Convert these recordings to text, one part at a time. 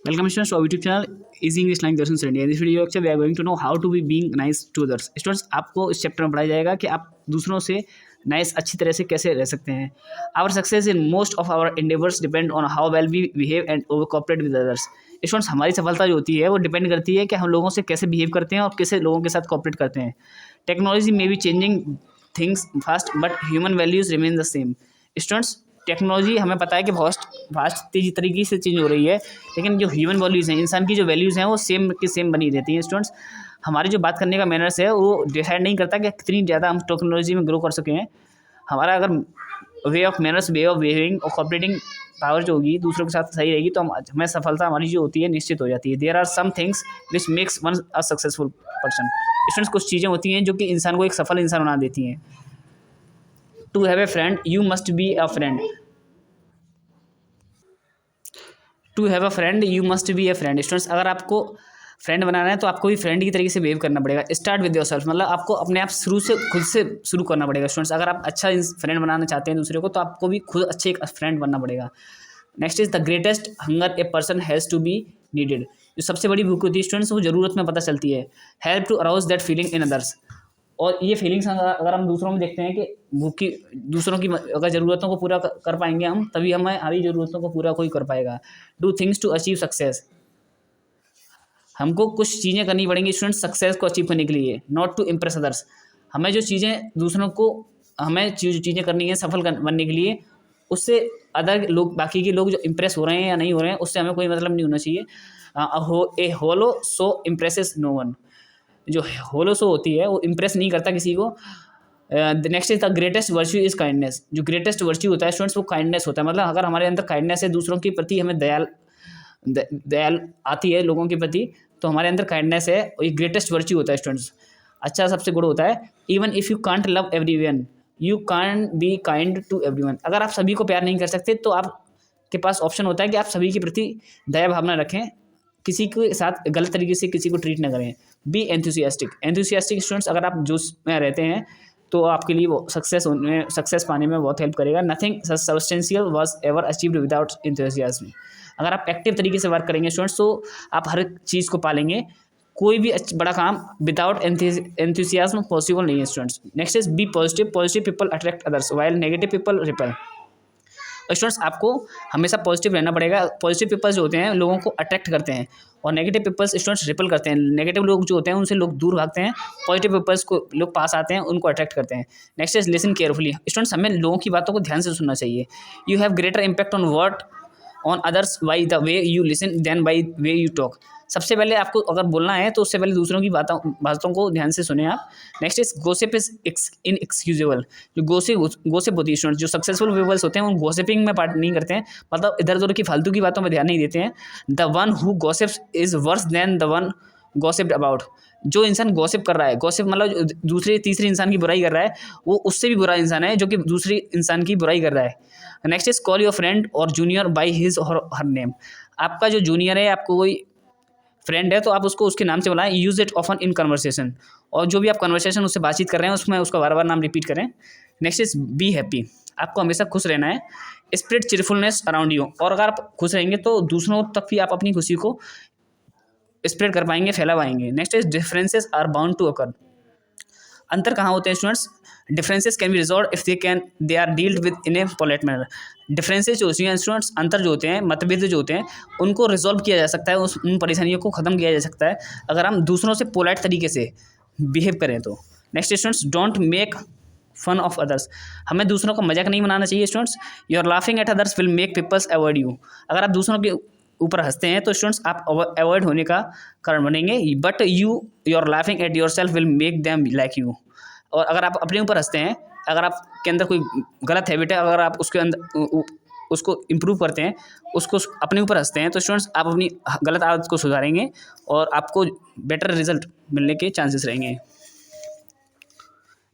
Welcome students to our YouTube channel Easy English Language Lessons India. In this video lecture we are going to know how to be being nice to others. Students आपको इस chapter में पढ़ाया जाएगा कि आप दूसरों से nice अच्छी तरह से कैसे रह सकते हैं. Our success in most of our endeavors depend on how well we behave and cooperate with others. Students हमारी सफलता जो होती है वो डिपेंड करती है कि हम लोगों से कैसे बिहेव करते हैं और कैसे लोगों के साथ कॉपरेट करते हैं. Technology may be changing things fast but human values remain the same. Students technology हमें पता है कि फास्ट तेजी तरीके से चेंज हो रही है, लेकिन जो ह्यूमन वैल्यूज़ हैं, इंसान की जो वैल्यूज़ हैं वो सेम की सेम बनी रहती हैं. स्टूडेंट्स हमारी जो बात करने का मैनर्स है वो डिसाइड नहीं करता कि कितनी ज़्यादा हम टेक्नोलॉजी में ग्रो कर सकें. हमारा अगर way of manners, way of behaving और कॉपरेटिंग पावर जो होगी दूसरों के साथ सही रहेगी तो हमें सफलता हमारी जो होती है निश्चित हो जाती है. There are some things which makes one a successful person. Students कुछ चीज़ें होती हैं जो कि इंसान को एक सफल इंसान बना देती हैं. To have a friend you must be a friend. To have a friend you must be a friend. Students अगर आपको फ्रेंड बनाना है तो आपको भी फ्रेंड की तरीके से बिहेव करना पड़ेगा. स्टार्ट विद योर सेल्फ, मतलब आपको अपने आप शुरू से खुद से शुरू करना पड़ेगा. स्टूडेंट्स अगर आप अच्छा फ्रेंड बनाना चाहते हैं दूसरे को तो आपको भी खुद अच्छे एक फ्रेंड बनना पड़ेगा. Next is the greatest hunger a person has to be needed. जो सबसे बड़ी भूख होती है स्टूडेंट्स वो ज़रूरत में पता चलती है. Help to arouse that feeling in others. और ये फीलिंग्स अगर हम दूसरों में देखते हैं कि भूखी दूसरों की अगर ज़रूरतों को पूरा कर पाएंगे हम, तभी हमें हमारी ज़रूरतों को पूरा कोई कर पाएगा. Do things to achieve success. हमको कुछ चीज़ें करनी पड़ेंगी स्टूडेंट्स सक्सेस को अचीव करने के लिए, नॉट टू इम्प्रेस अदर्स. हमें जो चीज़ें दूसरों को हमें चीज़ें करनी है सफल बनने के लिए, उससे अदर लोग बाकी के लोग जो इम्प्रेस हो रहे हैं या नहीं हो रहे हैं उससे हमें कोई मतलब नहीं होना चाहिए. ए होलो सो इम्प्रेसेस नो वन. जो होलो सो होती है वो इम्प्रेस नहीं करता किसी को. Next is the greatest virtue is kindness. जो ग्रेटेस्ट वर्च्यू होता है स्टूडेंट्स वो काइंडनेस होता है. मतलब अगर हमारे अंदर काइंडनेस है, दूसरों के प्रति हमें दयाल आती है लोगों के प्रति, तो हमारे अंदर काइंडनेस है, ये ग्रेटेस्ट वर्च्यू होता है स्टूडेंट्स. अच्छा सबसे गुण होता है. Even if you can't love everyone you can't be kind to everyone. अगर आप सभी को प्यार नहीं कर सकते तो आपके पास ऑप्शन होता है कि आप सभी के प्रति दया भावना रखें, किसी के साथ गलत तरीके से किसी को ट्रीट ना करें. B enthusiastic. एंथुसियास्टिक स्टूडेंट्स अगर आप जोश में रहते हैं तो आपके लिए वो सक्सेस पाने में बहुत हेल्प करेगा. Nothing substantial was ever achieved without enthusiasm. अगर आप एक्टिव तरीके से वर्क करेंगे स्टूडेंट्स तो आप हर चीज़ को पालेंगे. कोई भी बड़ा काम विदाउट एंथुसियाज्म पॉसिबल नहीं है students. Next is be positive. Positive people attract others while negative people repel. Students आपको हमेशा पॉजिटिव रहना पड़ेगा. पॉजिटिव पीपल्स जो होते हैं लोगों को अट्रैक्ट करते हैं और नेगेटिव पीपल्स स्टूडेंट्स रिपल करते हैं. नेगेटिव लोग जो होते हैं उनसे लोग दूर भागते हैं. पॉजिटिव पीपल्स को लोग पास आते हैं, उनको अट्रैक्ट करते हैं. Next is listen carefully. Students हमें लोगों की बातों को ध्यान से सुनना चाहिए. You have greater impact on word on others by the way you listen than by way you talk. सबसे पहले आपको अगर बोलना है तो उससे पहले दूसरों की बातों को ध्यान से सुने आप. Next is gossip is inexcusable. जो गोसिप होती है स्टूडेंट, जो सक्सेसफुल पीपल्स होते हैं वो गोसिपिंग में पार्ट नहीं करते हैं, मतलब इधर उधर की फालतू की बातों में ध्यान नहीं देते हैं. The one who gossips is worse than the one gossiped about. जो इंसान गॉसिप कर रहा है, गॉसिप मतलब दूसरे तीसरे इंसान की बुराई कर रहा है, वो उससे भी बुरा इंसान है जो कि दूसरे इंसान की बुराई कर रहा है. Next is call your friend और जूनियर बाय हिज और हर नेम. आपका जो जूनियर है, आपको कोई फ्रेंड है तो आप उसको उसके नाम से बुलाएं. Use it often in conversation. और जो भी आप कन्वर्सेशन उससे बातचीत कर रहे हैं उसमें उसका बार बार नाम रिपीट करें. Next is be happy. आपको हमेशा खुश रहना है. Spread cheerfulness around you. और अगर आप खुश रहेंगे तो दूसरों तक भी आप अपनी खुशी को स्प्रेड कर पाएंगे, फैला पाएंगे. Next is differences are bound to occur. अंतर कहाँ होते हैं students? Differences can be resolve if they are dealt with in a polite manner. Differences जो होती हैं स्टूडेंट्स, अंतर जो होते हैं, मतभेद जो होते हैं, उनको रिजॉल्व किया जा सकता है, उन परेशानियों को ख़त्म किया जा सकता है अगर हम दूसरों से पोलाइट तरीके से बिहेव करें तो. Next students don't make fun of others. हमें दूसरों का मजाक नहीं बनाना चाहिए students. You are laughing at others will make peoples avoid you. अगर आप दूसरों के ऊपर हंसते हैं तो स्टूडेंट्स आप अवॉइड होने का कारण बनेंगे. But you are laughing at yourself will make them like you. और अगर आप अपने ऊपर हंसते हैं, अगर आपके अंदर कोई गलत हैबिट है, अगर आप उसके अंदर उसको इम्प्रूव करते हैं, उसको अपने ऊपर हंसते हैं तो स्टूडेंट्स आप अपनी गलत आदत को सुधारेंगे और आपको बेटर रिजल्ट मिलने के चांसेस रहेंगे.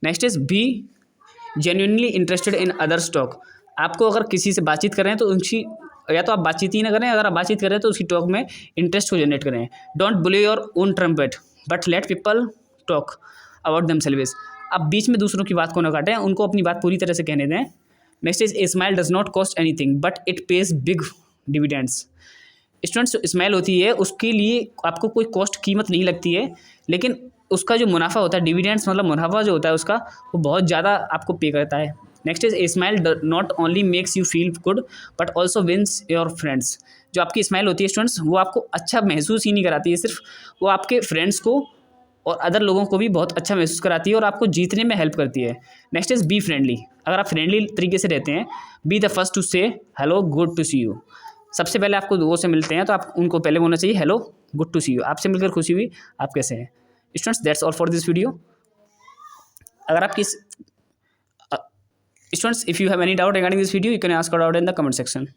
Next is be genuinely interested in others talk. आपको अगर किसी से बातचीत करें तो उनकी या तो आप बातचीत ही ना करें, अगर आप बातचीत करें तो उसकी टॉक में इंटरेस्ट को जनरेट करें. डोंट बुले your own trumpet but let people talk about themselves. आप बीच में दूसरों की बात को ना काटें, उनको अपनी बात पूरी तरह से कहने दें. Next is a smile does not cost anything but it pays big dividends. Students smile होती है उसके लिए आपको कोई कॉस्ट कीमत नहीं लगती है, लेकिन उसका जो मुनाफा होता है, डिविडेंड्स मतलब मुनाफा जो होता है उसका, वो बहुत ज़्यादा आपको पे करता है। Next is a smile not only makes you feel good but also wins your friends. जो आपकी स्माइल होती है स्टूडेंट्स, वो आपको अच्छा महसूस ही नहीं कराती है सिर्फ, वो आपके फ्रेंड्स को और अदर लोगों को भी बहुत अच्छा महसूस कराती है और आपको जीतने में हेल्प करती है। Next is be friendly. अगर आप फ्रेंडली तरीके से रहते हैं, be the first to say hello good to see you. सबसे पहले आपको वो से मिलते हैं तो आप उनको पहले बोलना चाहिए hello good to see you, आपसे मिलकर खुशी हुई, आप कैसे हैं। Students that's all for this video. अगर आप किस students if you have any doubt regarding this video you can ask out in the comment section.